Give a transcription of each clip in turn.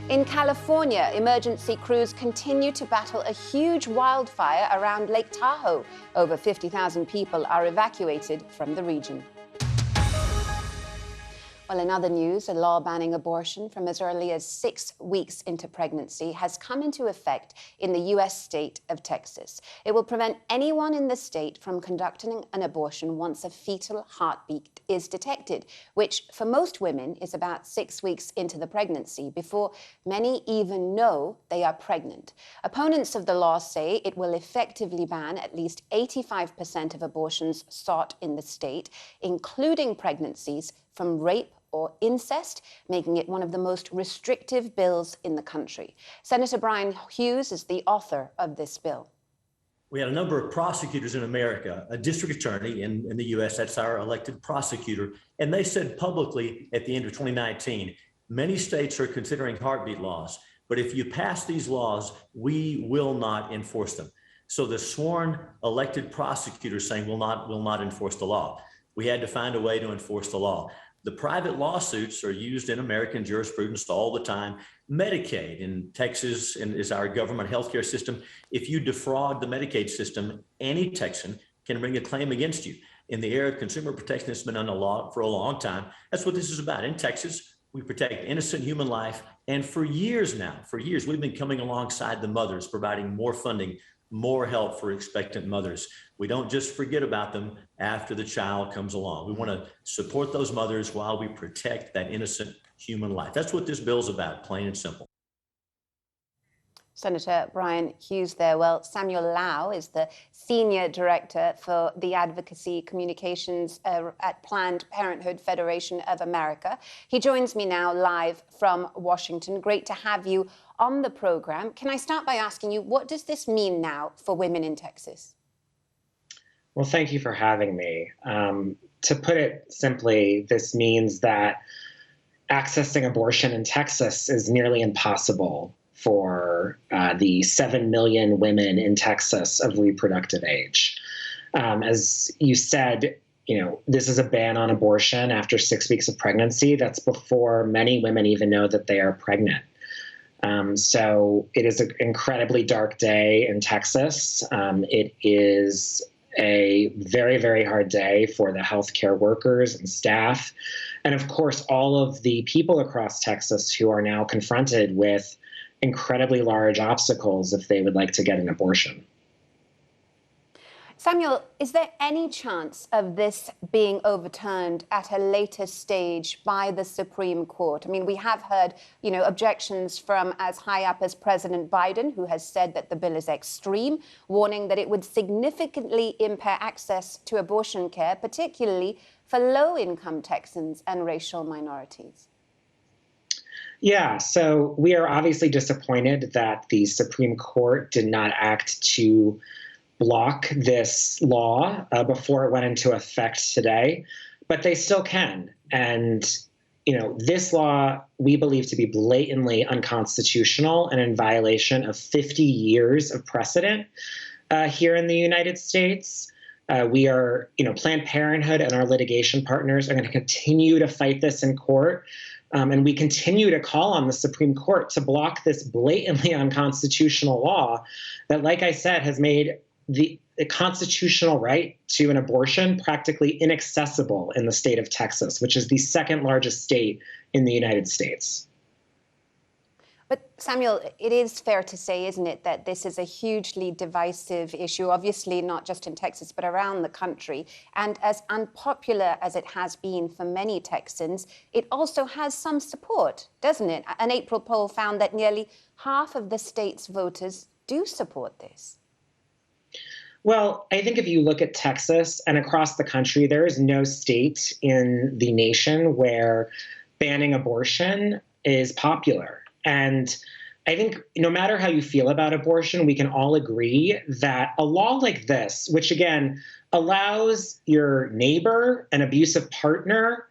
In California, emergency crews continue to battle a huge wildfire around Lake Tahoe. Over 50,000 people are evacuated from the region. Well, in other news, a law banning abortion from as early as 6 weeks into pregnancy has come into effect in the U.S. state of Texas. It will prevent anyone in the state from conducting an abortion once a fetal heartbeat is detected, which for most women is about 6 weeks into the pregnancy, before many even know they are pregnant. Opponents of the law say it will effectively ban at least 85% of abortions sought in the state, including pregnancies from rape or incest, making it one of the most restrictive bills in the country. Senator Brian Hughes is the author of this bill. We had a number of prosecutors in America, a district attorney in the U.S., that's our elected prosecutor, and they said publicly at the end of 2019, many states are considering heartbeat laws, but if you pass these laws, we will not enforce them. So the sworn elected prosecutors saying will not enforce the law. We had to find a way to enforce the law. The private lawsuits are used in American jurisprudence all the time. Medicaid in Texas is our government healthcare system. If you defraud the Medicaid system, any Texan can bring a claim against you. In the era of consumer protection that's been under law for a long time, that's what this is about. In Texas, we protect innocent human life. And for years now, we've been coming alongside the mothers, providing more funding, more help for expectant mothers. We don't just forget about them after the child comes along. We want to support those mothers while we protect that innocent human life. That's what this bill's about, plain and simple. Senator Brian Hughes there. Well, Samuel Lau is the Senior Director for the Advocacy Communications at Planned Parenthood Federation of America. He joins me now live from Washington. Great to have you on the program. Can I start by asking you, what does this mean now for women in Texas? Well, thank you for having me. To put it simply, this means that accessing abortion in Texas is nearly impossible for the 7 million women in Texas of reproductive age. As you said, this is a ban on abortion after 6 weeks of pregnancy. That's before many women even know that they are pregnant. So it is an incredibly dark day in Texas. It is a very, very hard day for the healthcare workers and staff. And of course, all of the people across Texas who are now confronted with incredibly large obstacles if they would like to get an abortion. Samuel, is there any chance of this being overturned at a later stage by the Supreme Court? I mean, we have heard, objections from as high up as President Biden, who has said that the bill is extreme, warning that it would significantly impair access to abortion care, particularly for low-income Texans and racial minorities. Yeah, so we are obviously disappointed that the Supreme Court did not act to block this law before it went into effect today, but they still can. And, this law we believe to be blatantly unconstitutional and in violation of 50 years of precedent here in the United States. We are, Planned Parenthood and our litigation partners are going to continue to fight this in court. And we continue to call on the Supreme Court to block this blatantly unconstitutional law that, like I said, has made the constitutional right to an abortion practically inaccessible in the state of Texas, which is the second largest state in the United States. But Samuel, it is fair to say, isn't it, that this is a hugely divisive issue, obviously not just in Texas, but around the country. And as unpopular as it has been for many Texans, it also has some support, doesn't it? An April poll found that nearly half of the state's voters do support this. Well, I think if you look at Texas and across the country, there is no state in the nation where banning abortion is popular. And I think no matter how you feel about abortion, we can all agree that a law like this, which again allows your neighbor, an abusive partner,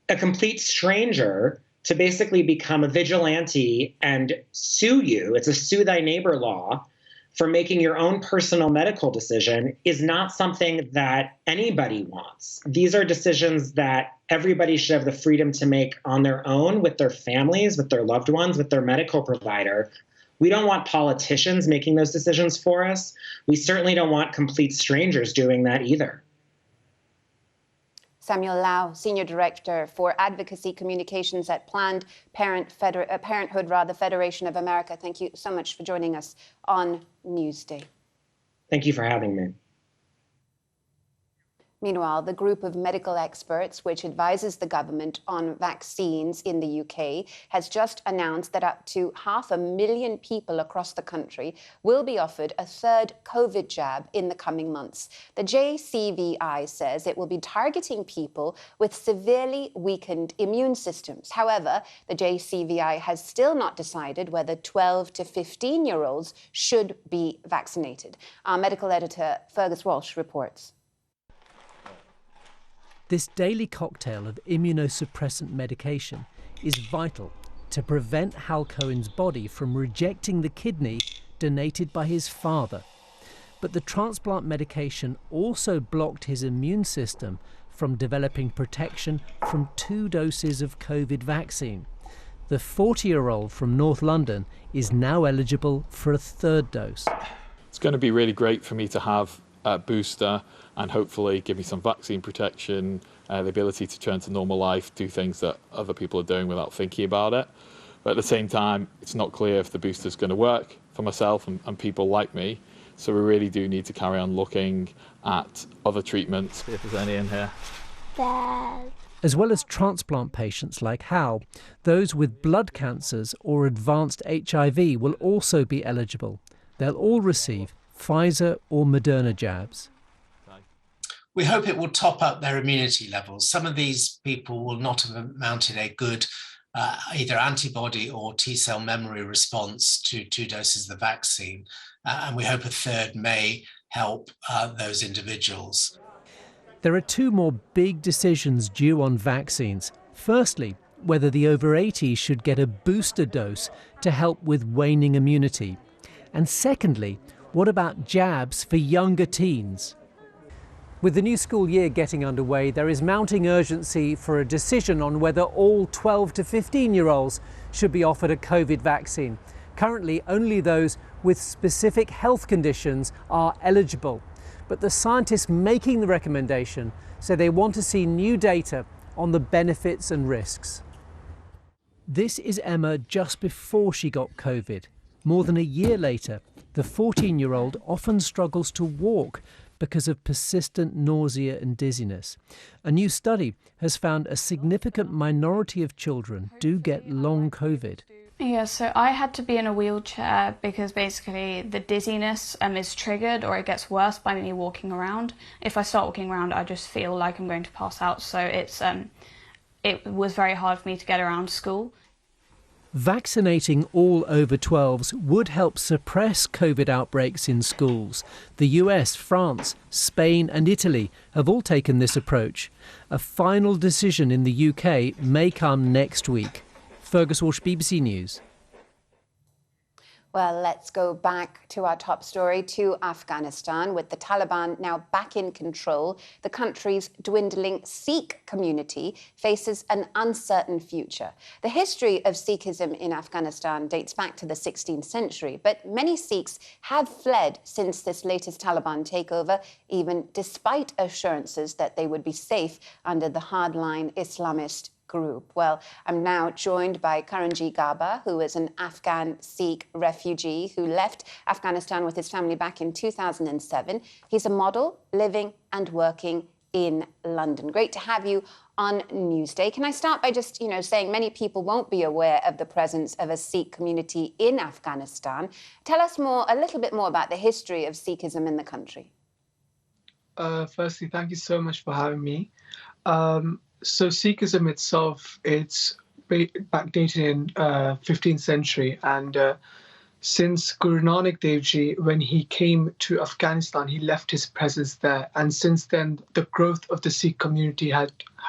a complete stranger to basically become a vigilante and sue you, it's a sue thy neighbor law, for making your own personal medical decision is not something that anybody wants. These are decisions that everybody should have the freedom to make on their own with their families, with their loved ones, with their medical provider. We don't want politicians making those decisions for us. We certainly don't want complete strangers doing that either. Samuel Lau, Senior Director for Advocacy Communications at Planned Parenthood Federation of America. Thank you so much for joining us on Newsday. Thank you for having me. Meanwhile, the group of medical experts which advises the government on vaccines in the UK has just announced that up to 500,000 people across the country will be offered a third COVID jab in the coming months. The JCVI says it will be targeting people with severely weakened immune systems. However, the JCVI has still not decided whether 12 to 15-year-olds should be vaccinated. Our medical editor, Fergus Walsh, reports. This daily cocktail of immunosuppressant medication is vital to prevent Hal Cohen's body from rejecting the kidney donated by his father. But the transplant medication also blocked his immune system from developing protection from 2 doses of COVID vaccine. The 40-year-old from North London is now eligible for a 3rd dose. It's going to be really great for me to have a booster and hopefully give me some vaccine protection, the ability to turn to normal life, do things that other people are doing without thinking about it. But at the same time, it's not clear if the booster is going to work for myself and people like me. So we really do need to carry on looking at other treatments. See if there's any in here. Dad. As well as transplant patients like Hal, those with blood cancers or advanced HIV will also be eligible. They'll all receive Pfizer or Moderna jabs. We hope it will top up their immunity levels. Some of these people will not have mounted a good either antibody or T-cell memory response to 2 doses of the vaccine. And we hope a 3rd may help those individuals. There are 2 more big decisions due on vaccines. Firstly, whether the over 80s should get a booster dose to help with waning immunity. And secondly, what about jabs for younger teens? With the new school year getting underway, there is mounting urgency for a decision on whether all 12 to 15-year-olds should be offered a COVID vaccine. Currently, only those with specific health conditions are eligible. But the scientists making the recommendation say they want to see new data on the benefits and risks. This is Emma just before she got COVID. More than a year later, the 14-year-old often struggles to walk because of persistent nausea and dizziness. A new study has found a significant minority of children do get long COVID. Yeah, so I had to be in a wheelchair because basically the dizziness is triggered, or it gets worse by me walking around. If I start walking around, I just feel like I'm going to pass out. So it was very hard for me to get around school. Vaccinating all over 12s would help suppress COVID outbreaks in schools. The US, France, Spain and Italy have all taken this approach. A final decision in the UK may come next week. Fergus Walsh, BBC News. Well, let's go back to our top story, to Afghanistan. With the Taliban now back in control, the country's dwindling Sikh community faces an uncertain future. The history of Sikhism in Afghanistan dates back to the 16th century, but many Sikhs have fled since this latest Taliban takeover, even despite assurances that they would be safe under the hardline Islamist group. Well, I'm now joined by Karanjit Gaba, who is an Afghan Sikh refugee who left Afghanistan with his family back in 2007. He's a model living and working in London. Great to have you on Newsday. Can I start by just, saying many people won't be aware of the presence of a Sikh community in Afghanistan. Tell us a little bit more about the history of Sikhism in the country. Firstly, thank you so much for having me. So Sikhism itself, it's backdated in 15th century, and since Guru Nanak Dev Ji, when he came to Afghanistan, he left his presence there, and since then the growth of the Sikh community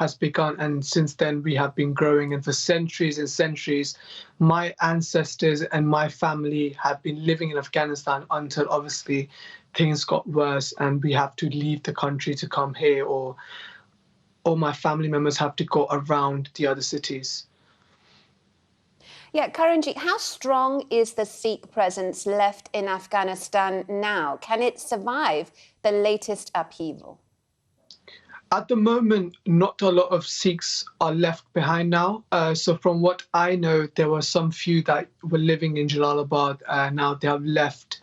has begun, and since then we have been growing, and for centuries and centuries my ancestors and my family have been living in Afghanistan until obviously things got worse and we have to leave the country to come here, or my family members have to go around the other cities. Yeah, Karanjit, how strong is the Sikh presence left in Afghanistan now? Can it survive the latest upheaval? At the moment, not a lot of Sikhs are left behind now. So from what I know, there were some few that were living in Jalalabad. Now they have left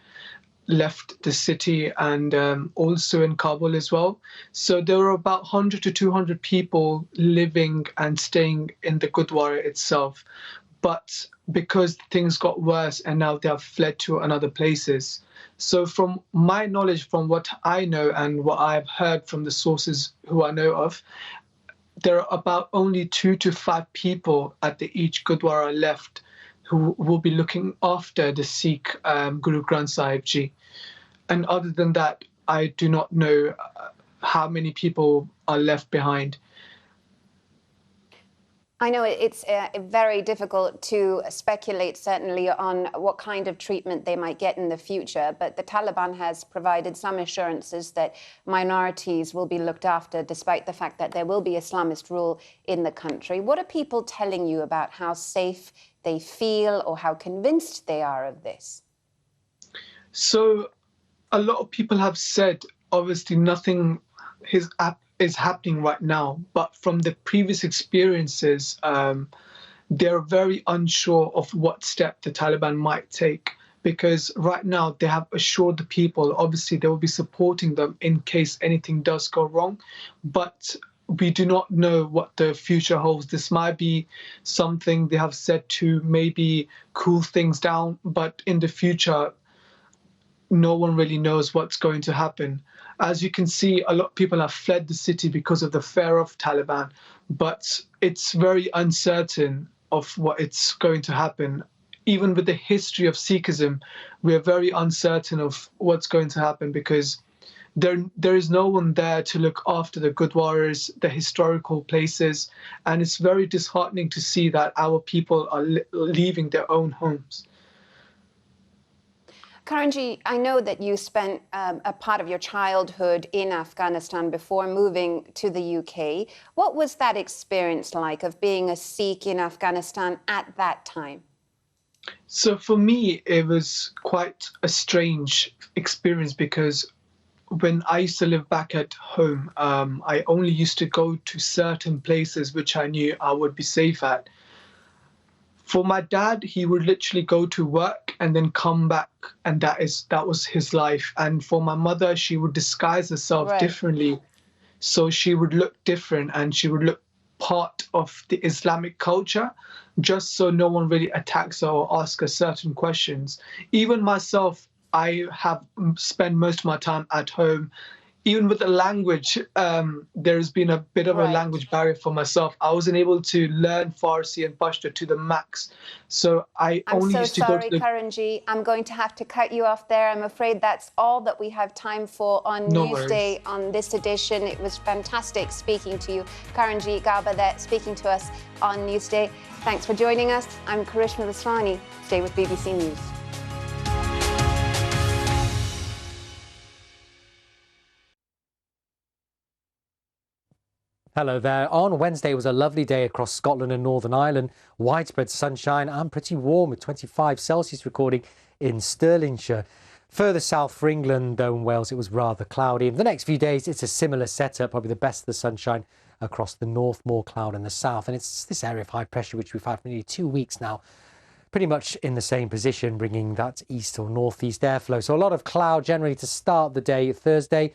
the city, and also in Kabul as well. So there were about 100 to 200 people living and staying in the Gurdwara itself. But because things got worse and now they have fled to other places. So from my knowledge, from what I know and what I've heard from the sources who I know of, there are about only 2 to 5 people at each Gurdwara left who will be looking after the Sikh Guru Granth Sahib Ji. And other than that, I do not know how many people are left behind. I know it's very difficult to speculate, certainly, on what kind of treatment they might get in the future, but the Taliban has provided some assurances that minorities will be looked after, despite the fact that there will be Islamist rule in the country. What are people telling you about how safe they feel or how convinced they are of this? So a lot of people have said, obviously, nothing is happening right now, but from the previous experiences, they're very unsure of what step the Taliban might take, because right now they have assured the people, obviously they will be supporting them in case anything does go wrong, but we do not know what the future holds. This might be something they have said to maybe cool things down, but in the future, no one really knows what's going to happen. As you can see, a lot of people have fled the city because of the fear of Taliban, but it's very uncertain of what it's going to happen. Even with the history of Sikhism, we are very uncertain of what's going to happen, because there is no one there to look after the Gurdwaras, the historical places, and it's very disheartening to see that our people are leaving their own homes. Karanjit, I know that you spent a part of your childhood in Afghanistan before moving to the UK. What was that experience like of being a Sikh in Afghanistan at that time? So for me, it was quite a strange experience, because when I used to live back at home, I only used to go to certain places which I knew I would be safe at. For my dad, he would literally go to work and then come back, and that was his life. And for my mother, she would disguise herself differently, so she would look different and she would look part of the Islamic culture, just so no one really attacks her or asks her certain questions. Even myself, I have spent most of my time at home. Even with the language, there's been a bit of a language barrier for myself. I wasn't able to learn Farsi and Pashto to the max. So I only used to go to the... I'm so sorry, Karanjit. I'm going to have to cut you off there. I'm afraid that's all that we have time for on Newsday on this edition. It was fantastic speaking to you. Karanjit Garbadeh speaking to us on Newsday. Thanks for joining us. I'm Karishma Vaswani. Stay with BBC News. Hello there. On Wednesday, it was a lovely day across Scotland and Northern Ireland. Widespread sunshine and pretty warm, with 25 Celsius recording in Stirlingshire. Further south for England, though, in Wales, it was rather cloudy. In the next few days, it's a similar setup, probably the best of the sunshine across the north, more cloud in the south. And it's this area of high pressure, which we've had for nearly 2 weeks now, pretty much in the same position, bringing that east or northeast airflow. So a lot of cloud generally to start the day Thursday.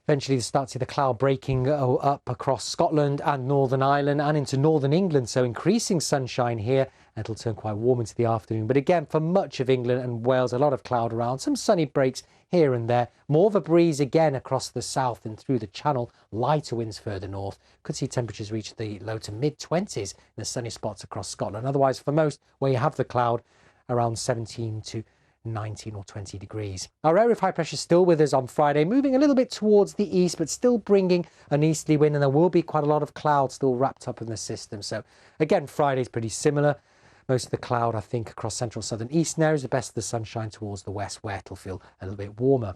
Eventually, you start to see the cloud breaking up across Scotland and Northern Ireland and into northern England. So increasing sunshine here, and it'll turn quite warm into the afternoon. But again, for much of England and Wales, a lot of cloud around, some sunny breaks here and there. More of a breeze again across the south and through the Channel. Lighter winds further north. Could see temperatures reach the low to mid-20s in the sunny spots across Scotland. Otherwise, for most, where you have the cloud, around 17 to 19 or 20 degrees. Our area of high pressure is still with us on Friday, moving a little bit towards the east, but still bringing an easterly wind, and there will be quite a lot of cloud still wrapped up in the system. So again, Friday's pretty similar. Most of the cloud, I think, across central, southern, eastern areas, the best of the sunshine towards the west, where it'll feel a little bit warmer.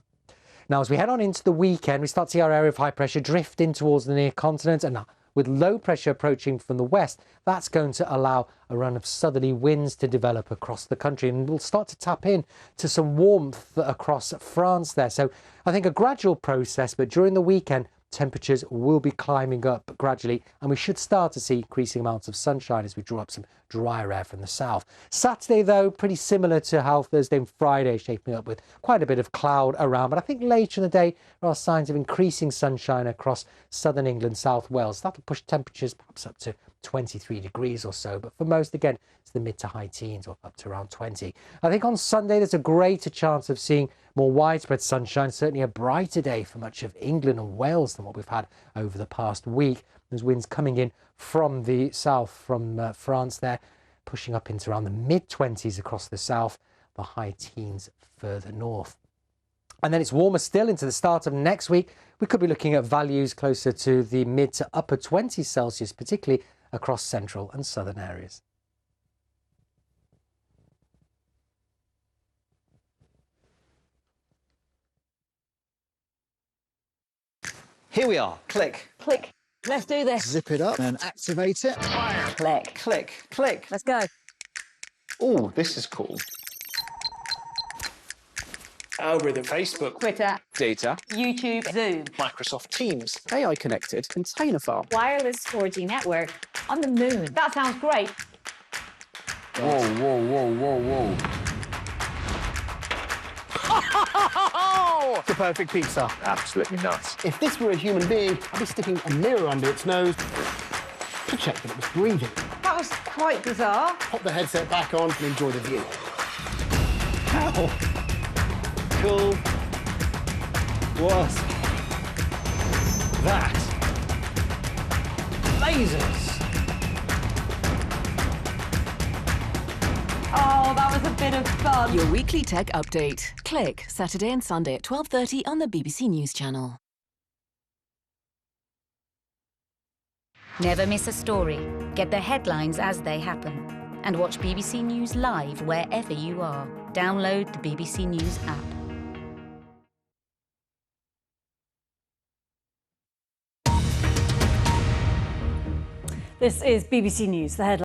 Now, as we head on into the weekend, we start to see our area of high pressure drift in towards the near continent, and with low pressure approaching from the west, that's going to allow a run of southerly winds to develop across the country, and we'll start to tap in to some warmth across France there. So I think a gradual process, but during the weekend, temperatures will be climbing up gradually, and we should start to see increasing amounts of sunshine as we draw up some drier air from the south. Saturday, though, pretty similar to how Thursday and Friday shaping up, with quite a bit of cloud around, but I think later in the day there are signs of increasing sunshine across southern England, South Wales. That'll push temperatures perhaps up to 23 degrees or so, but for most, again, it's the mid to high teens or up to around 20. I think on Sunday there's a greater chance of seeing more widespread sunshine, certainly a brighter day for much of England and Wales than what we've had over the past week. There's winds coming in from the south, from France there, pushing up into around the mid-20s across the south, the high teens further north. And then it's warmer still into the start of next week. We could be looking at values closer to the mid to upper 20s Celsius, particularly across central and southern areas. Here we are. Click. Click. Let's do this. Zip it up and activate it. Click. Click. Click. Let's go. Oh, this is cool. Algorithm. Facebook. Twitter. Data. YouTube. Zoom. Microsoft Teams. AI connected. Container file. Wireless 4G network on the moon. That sounds great. Whoa, whoa, whoa, whoa, whoa. The perfect pizza. Absolutely nuts. If this were a human being, I'd be sticking a mirror under its nose to check that it was breathing. That was quite bizarre. Pop the headset back on and enjoy the view. How cool was that? Lasers. Oh, that was a bit of fun. Your weekly tech update. Click, Saturday and Sunday at 12:30 on the BBC News Channel. Never miss a story. Get the headlines as they happen. And watch BBC News live wherever you are. Download the BBC News app. This is BBC News. The headline.